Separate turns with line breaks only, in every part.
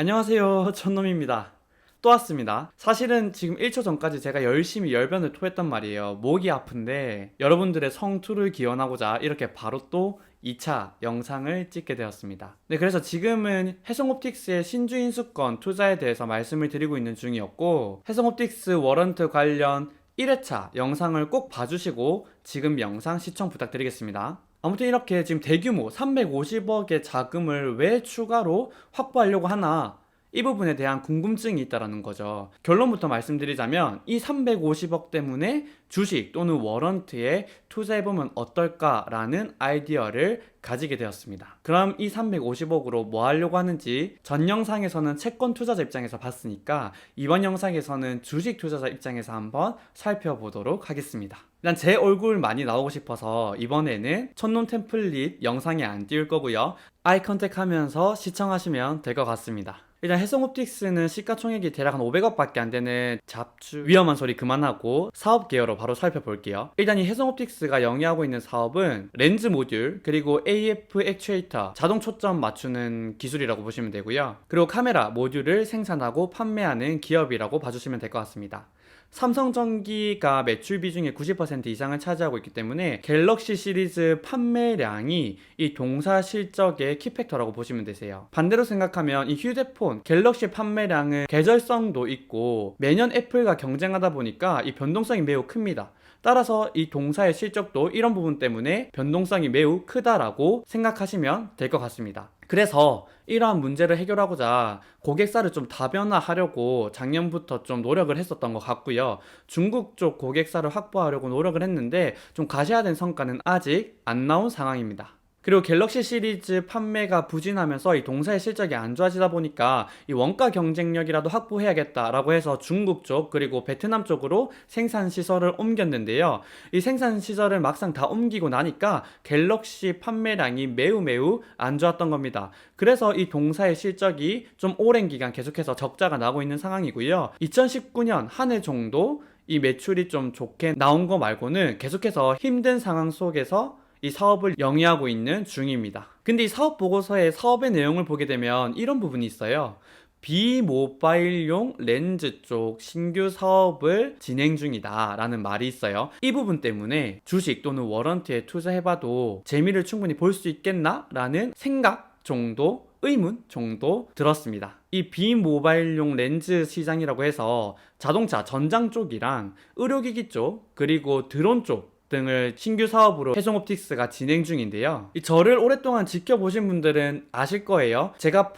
안녕하세요, 천놈입니다. 또 왔습니다. 사실은 지금 1초 전까지 제가 열심히 열변을 토했단 말이에요. 목이 아픈데 여러분들의 성투를 기원하고자 이렇게 바로 또 2차 영상을 찍게 되었습니다. 네, 그래서 지금은 해성옵틱스의 신주인수권 투자에 대해서 말씀을 드리고 있는 중이었고, 해성옵틱스 워런트 관련 1회차 영상을 꼭 봐주시고 지금 영상 시청 부탁드리겠습니다. 아무튼 이렇게 지금 대규모 350억의 자금을 왜 추가로 확보하려고 하나, 이 부분에 대한 궁금증이 있다는 거죠. 결론부터 말씀드리자면 이 350억 때문에 주식 또는 워런트에 투자해보면 어떨까라는 아이디어를 가지게 되었습니다. 그럼 이 350억으로 뭐 하려고 하는지 전 영상에서는 채권 투자자 입장에서 봤으니까 이번 영상에서는 주식 투자자 입장에서 한번 살펴보도록 하겠습니다. 일단 제 얼굴 많이 나오고 싶어서 이번에는 첫눈 템플릿 영상에 안 띄울 거고요. 아이 컨택 하면서 시청하시면 될 것 같습니다. 일단 해성옵틱스는 시가총액이 대략 한 500억 밖에 안 되는 잡주 위험한 소리 그만하고 사업 개요로 바로 살펴볼게요. 일단 이 해성옵틱스가 영위하고 있는 사업은 렌즈 모듈 그리고 AF 액추에이터 자동 초점 맞추는 기술이라고 보시면 되고요. 그리고 카메라 모듈을 생산하고 판매하는 기업이라고 봐주시면 될 것 같습니다. 삼성전기가 매출 비중의 90% 이상을 차지하고 있기 때문에 갤럭시 시리즈 판매량이 이 동사 실적의 키팩터라고 보시면 되세요. 반대로 생각하면 이 휴대폰 갤럭시 판매량은 계절성도 있고 매년 애플과 경쟁하다 보니까 이 변동성이 매우 큽니다. 따라서 이 동사의 실적도 이런 부분 때문에 변동성이 매우 크다라고 생각하시면 될 것 같습니다. 그래서 이러한 문제를 해결하고자 고객사를 좀 다변화하려고 작년부터 좀 노력을 했었던 것 같고요. 중국 쪽 고객사를 확보하려고 노력을 했는데 좀 가시화된 성과는 아직 안 나온 상황입니다. 그리고 갤럭시 시리즈 판매가 부진하면서 이 동사의 실적이 안 좋아지다 보니까 이 원가 경쟁력이라도 확보해야겠다라고 해서 중국 쪽 그리고 베트남 쪽으로 생산 시설을 옮겼는데요. 이 생산 시설을 막상 다 옮기고 나니까 갤럭시 판매량이 매우 안 좋았던 겁니다. 그래서 이 동사의 실적이 좀 오랜 기간 계속해서 적자가 나고 있는 상황이고요. 2019년 한 해 정도 이 매출이 좀 좋게 나온 거 말고는 계속해서 힘든 상황 속에서 이 사업을 영위하고 있는 중입니다. 근데 이 사업 보고서의 사업의 내용을 보게 되면 이런 부분이 있어요. 비모바일용 렌즈 쪽 신규 사업을 진행 중이다 라는 말이 있어요. 이 부분 때문에 주식 또는 워런트에 투자해봐도 재미를 충분히 볼 수 있겠나? 라는 생각 정도, 의문 정도 들었습니다. 이 비모바일용 렌즈 시장이라고 해서 자동차 전장 쪽이랑 의료기기 쪽 그리고 드론 쪽 등을 신규 사업으로 해성옵틱스가 진행 중인데요. 저를 오랫동안 지켜보신 분들은 아실 거예요. 제가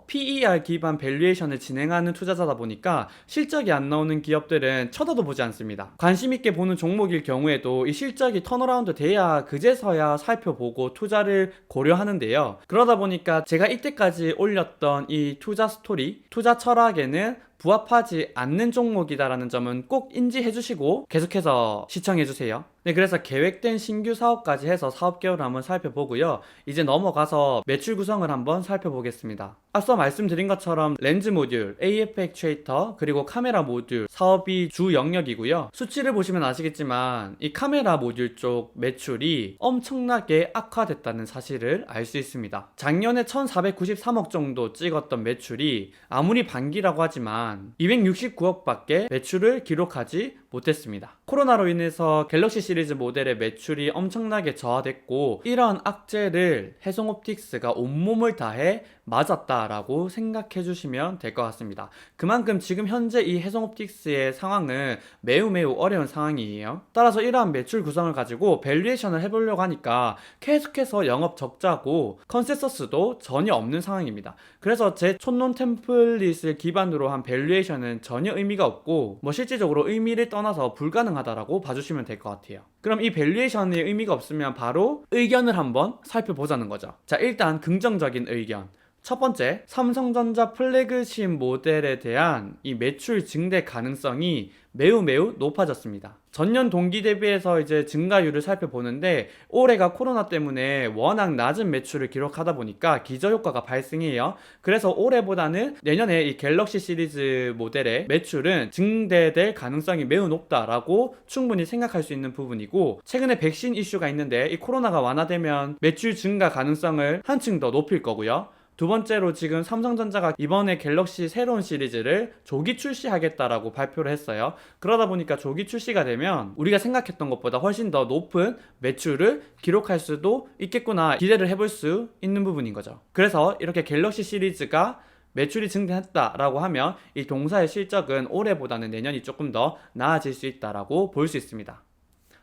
PER 기반 밸류에이션을 진행하는 투자자다 보니까 실적이 안 나오는 기업들은 쳐다도 보지 않습니다. 관심 있게 보는 종목일 경우에도 이 실적이 턴어라운드 돼야 그제서야 살펴보고 투자를 고려하는데요. 그러다 보니까 제가 이때까지 올렸던 이 투자 스토리, 투자 철학에는 부합하지 않는 종목이다라는 점은 꼭 인지해 주시고 계속해서 시청해 주세요. 네, 그래서 계획된 신규 사업까지 해서 사업 개요를 한번 살펴보고요. 이제 넘어가서 매출 구성을 한번 살펴보겠습니다. 앞서 말씀드린 것처럼 렌즈 모듈, AF 액추에이터, 그리고 카메라 모듈 사업이 주 영역이고요. 수치를 보시면 아시겠지만 이 카메라 모듈 쪽 매출이 엄청나게 악화됐다는 사실을 알 수 있습니다. 작년에 1493억 정도 찍었던 매출이 아무리 반기라고 하지만 269억 밖에 매출을 기록하지 못했습니다. 코로나로 인해서 갤럭시 시리즈 모델의 매출이 엄청나게 저하됐고 이러한 악재를 해성옵틱스가 온몸을 다해 맞았다라고 생각해 주시면 될 것 같습니다. 그만큼 지금 현재 이 해성옵틱스의 상황은 매우 어려운 상황이에요. 따라서 이러한 매출 구성을 가지고 밸류에이션을 해보려고 하니까 계속해서 영업 적자고 컨센서스도 전혀 없는 상황입니다. 그래서 제 촌론 템플릿을 기반으로 한 밸류에이션은 전혀 의미가 없고 실질적으로 의미를 떠나서 불가능하다라고 봐주시면 될 것 같아요. 그럼 이 밸류에이션의 의미가 없으면 바로 의견을 한번 살펴보자는 거죠. 자, 일단 긍정적인 의견. 첫 번째, 삼성전자 플래그십 모델에 대한 이 매출 증대 가능성이 매우 높아졌습니다. 전년 동기 대비해서 이제 증가율을 살펴보는데 올해가 코로나 때문에 워낙 낮은 매출을 기록하다 보니까 기저효과가 발생해요. 그래서 올해보다는 내년에 이 갤럭시 시리즈 모델의 매출은 증대될 가능성이 매우 높다라고 충분히 생각할 수 있는 부분이고, 최근에 백신 이슈가 있는데 이 코로나가 완화되면 매출 증가 가능성을 한층 더 높일 거고요. 두 번째로 지금 삼성전자가 이번에 갤럭시 새로운 시리즈를 조기 출시하겠다라고 발표를 했어요. 그러다 보니까 조기 출시가 되면 우리가 생각했던 것보다 훨씬 더 높은 매출을 기록할 수도 있겠구나 기대를 해볼 수 있는 부분인 거죠. 그래서 이렇게 갤럭시 시리즈가 매출이 증대했다라고 하면 이 동사의 실적은 올해보다는 내년이 조금 더 나아질 수 있다라고 볼 수 있습니다.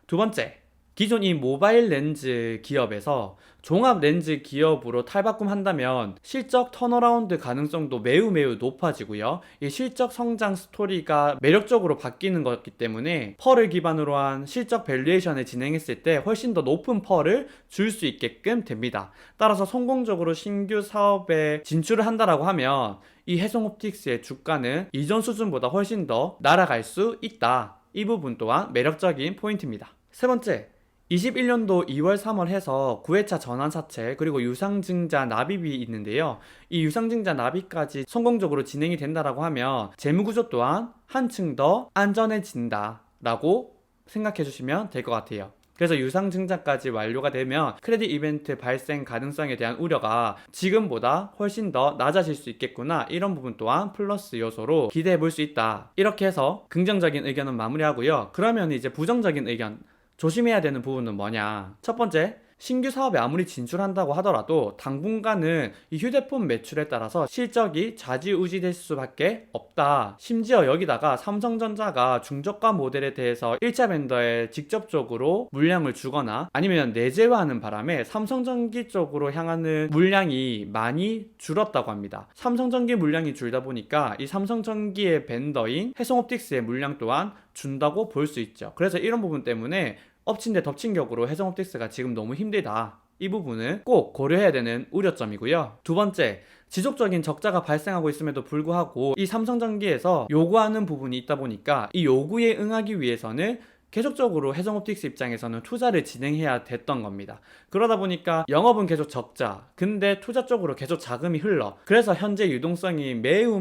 두 번째, 기존 이 모바일 렌즈 기업에서 종합 렌즈 기업으로 탈바꿈한다면 실적 턴어라운드 가능성도 매우 높아지고요. 이 실적 성장 스토리가 매력적으로 바뀌는 것이기 때문에 펄을 기반으로 한 실적 밸류에이션을 진행했을 때 훨씬 더 높은 펄을 줄 수 있게끔 됩니다. 따라서 성공적으로 신규 사업에 진출을 한다라고 하면 이 해성옵틱스의 주가는 이전 수준보다 훨씬 더 날아갈 수 있다. 이 부분 또한 매력적인 포인트입니다. 세 번째, 21년도 2월 3월 해서 9회차 전환사채 그리고 유상증자 납입이 있는데요. 이 유상증자 납입까지 성공적으로 진행이 된다라고 하면 재무구조 또한 한층 더 안전해진다 라고 생각해 주시면 될 것 같아요. 그래서 유상증자까지 완료가 되면 크레딧 이벤트 발생 가능성에 대한 우려가 지금보다 훨씬 더 낮아질 수 있겠구나, 이런 부분 또한 플러스 요소로 기대해 볼 수 있다. 이렇게 해서 긍정적인 의견은 마무리하고요. 그러면 이제 부정적인 의견, 조심해야 되는 부분은 뭐냐. 첫 번째, 신규 사업에 아무리 진출한다고 하더라도 당분간은 이 휴대폰 매출에 따라서 실적이 좌지우지될 수밖에 없다. 심지어 여기다가 삼성전자가 중저가 모델에 대해서 1차 벤더에 직접적으로 물량을 주거나 아니면 내재화하는 바람에 삼성전기 쪽으로 향하는 물량이 많이 줄었다고 합니다. 삼성전기 물량이 줄다 보니까 이 삼성전기의 벤더인 해성옵틱스의 물량 또한 준다고 볼 수 있죠. 그래서 이런 부분 때문에 엎친 데 덮친 격으로 해성옵틱스가 지금 너무 힘들다. 이 부분은 꼭 고려해야 되는 우려점이고요. 두 번째, 지속적인 적자가 발생하고 있음에도 불구하고 이 삼성전기에서 요구하는 부분이 있다 보니까 이 요구에 응하기 위해서는 계속적으로 해성옵틱스 입장에서는 투자를 진행해야 됐던 겁니다. 그러다 보니까 영업은 계속 적자, 근데 투자 쪽으로 계속 자금이 흘러. 그래서 현재 유동성이 매우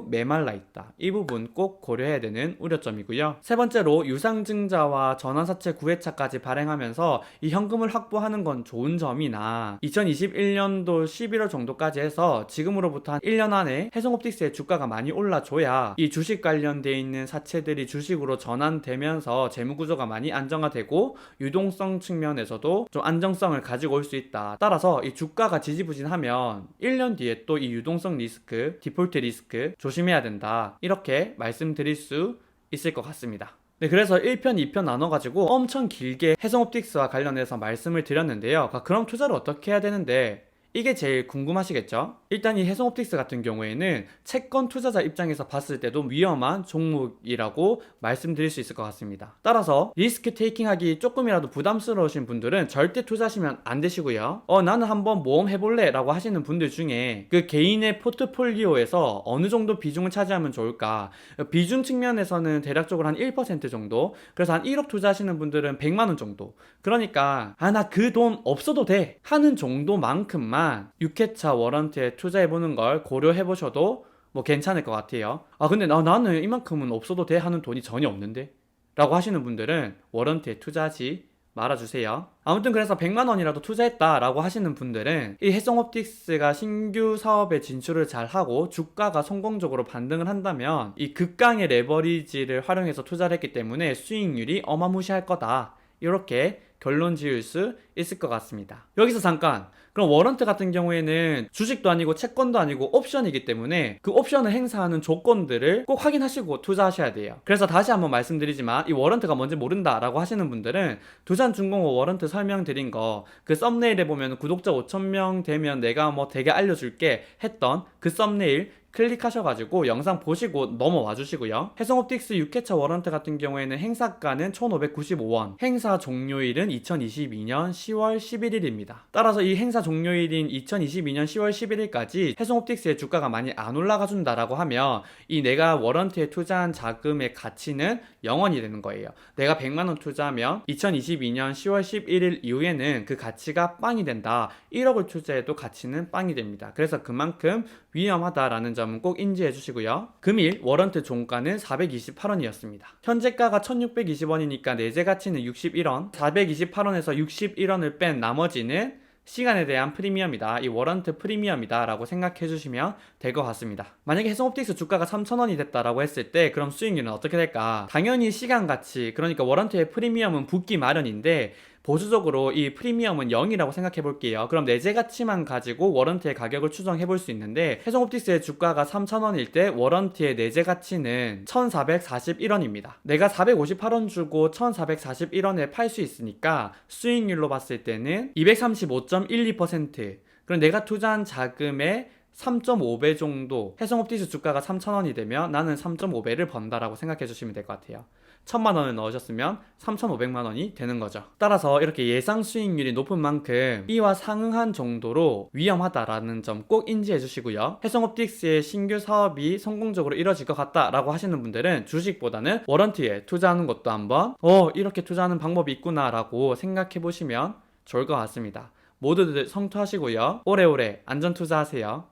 메말라 있다. 이 부분 꼭 고려해야 되는 우려점이고요. 세 번째로 유상증자와 전환사채 9회차까지 발행하면서 이 현금을 확보하는 건 좋은 점이나 2021년도 11월 정도까지 해서 지금으로부터 한 1년 안에 해성옵틱스의 주가가 많이 올라줘야 이 주식 관련돼 있는 사채들이 주식으로 전환되면서 재무 구조가 많이 안정화되고 유동성 측면에서도 좀 안정성을 가지고 올 수 있다. 따라서 이 주가가 지지부진하면 1년 뒤에 또 이 유동성 리스크, 디폴트 리스크 조심해야 된다. 이렇게 말씀드릴 수 있을 것 같습니다. 네, 그래서 1편, 2편 나눠가지고 엄청 길게 해성옵틱스와 관련해서 말씀을 드렸는데요. 그럼 투자를 어떻게 해야 되는데, 이게 제일 궁금하시겠죠? 일단 이 해성옵틱스 같은 경우에는 채권 투자자 입장에서 봤을 때도 위험한 종목이라고 말씀드릴 수 있을 것 같습니다. 따라서 리스크 테이킹 하기 조금이라도 부담스러우신 분들은 절대 투자하시면 안 되시고요. 나는 한번 모험 해볼래 라고 하시는 분들 중에 그 개인의 포트폴리오에서 어느 정도 비중을 차지하면 좋을까? 비중 측면에서는 대략적으로 한 1% 정도, 그래서 한 1억 투자하시는 분들은 100만원 정도. 그러니까 나 그 돈 없어도 돼 하는 정도만큼만 6회차 워런트에 투자해보는 걸 고려해보셔도 뭐 괜찮을 것 같아요. 근데 나는 이만큼은 없어도 돼 하는 돈이 전혀 없는데? 라고 하시는 분들은 워런트에 투자하지 말아주세요. 아무튼 그래서 100만원이라도 투자했다 라고 하시는 분들은 이 해성옵틱스가 신규 사업에 진출을 잘하고 주가가 성공적으로 반등을 한다면 이 극강의 레버리지를 활용해서 투자를 했기 때문에 수익률이 어마무시할 거다. 이렇게 결론 지을 수 있을 것 같습니다. 여기서 잠깐, 그럼 워런트 같은 경우에는 주식도 아니고 채권도 아니고 옵션이기 때문에 그 옵션을 행사하는 조건들을 꼭 확인하시고 투자하셔야 돼요. 그래서 다시 한번 말씀드리지만 이 워런트가 뭔지 모른다 라고 하시는 분들은 두산중공업 워런트 설명드린 거 그 썸네일에 보면 구독자 5,000명 되면 내가 뭐 되게 알려줄게 했던 그 썸네일 클릭하셔가지고 영상 보시고 넘어와 주시고요. 해성옵틱스 6회차 워런트 같은 경우에는 행사가는 1,595원, 행사 종료일은 2022년 10월 11일입니다. 따라서 이 행사 종료일인 2022년 10월 11일까지 해성옵틱스의 주가가 많이 안 올라가 준다라고 하면 이 내가 워런트에 투자한 자금의 가치는 0원이 되는 거예요. 내가 100만원 투자하면 2022년 10월 11일 이후에는 그 가치가 빵이 된다. 1억을 투자해도 가치는 빵이 됩니다. 그래서 그만큼 위험하다라는 점은 꼭 인지해 주시고요. 금일 워런트 종가는 428원이었습니다. 현재가가 1620원이니까 내재 가치는 61원, 428원에서 61원을 뺀 나머지는 시간에 대한 프리미엄이다, 이 워런트 프리미엄이다 라고 생각해 주시면 될 것 같습니다. 만약에 해성옵틱스 주가가 3,000원이 됐다라고 했을 때 그럼 수익률은 어떻게 될까? 당연히 시간가치, 그러니까 워런트의 프리미엄은 붙기 마련인데 보수적으로 이 프리미엄은 0이라고 생각해 볼게요. 그럼 내재 가치만 가지고 워런트의 가격을 추정해 볼 수 있는데 해성옵틱스의 주가가 3,000원일 때 워런트의 내재 가치는 1,441원입니다. 내가 458원 주고 1,441원에 팔 수 있으니까 수익률로 봤을 때는 235.12%. 그럼 내가 투자한 자금의 3.5배 정도, 해성옵틱스 주가가 3,000원이 되면 나는 3.5배를 번다라고 생각해 주시면 될 것 같아요. 1,000만 원을 넣으셨으면 3,500만 원이 되는 거죠. 따라서 이렇게 예상 수익률이 높은 만큼 B와 상응한 정도로 위험하다라는 점 꼭 인지해 주시고요. 해성옵틱스의 신규 사업이 성공적으로 이뤄질 것 같다라고 하시는 분들은 주식보다는 워런티에 투자하는 것도 한번 이렇게 투자하는 방법이 있구나라고 생각해 보시면 좋을 것 같습니다. 모두들 성투하시고요. 오래오래 안전 투자하세요.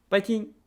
파이팅!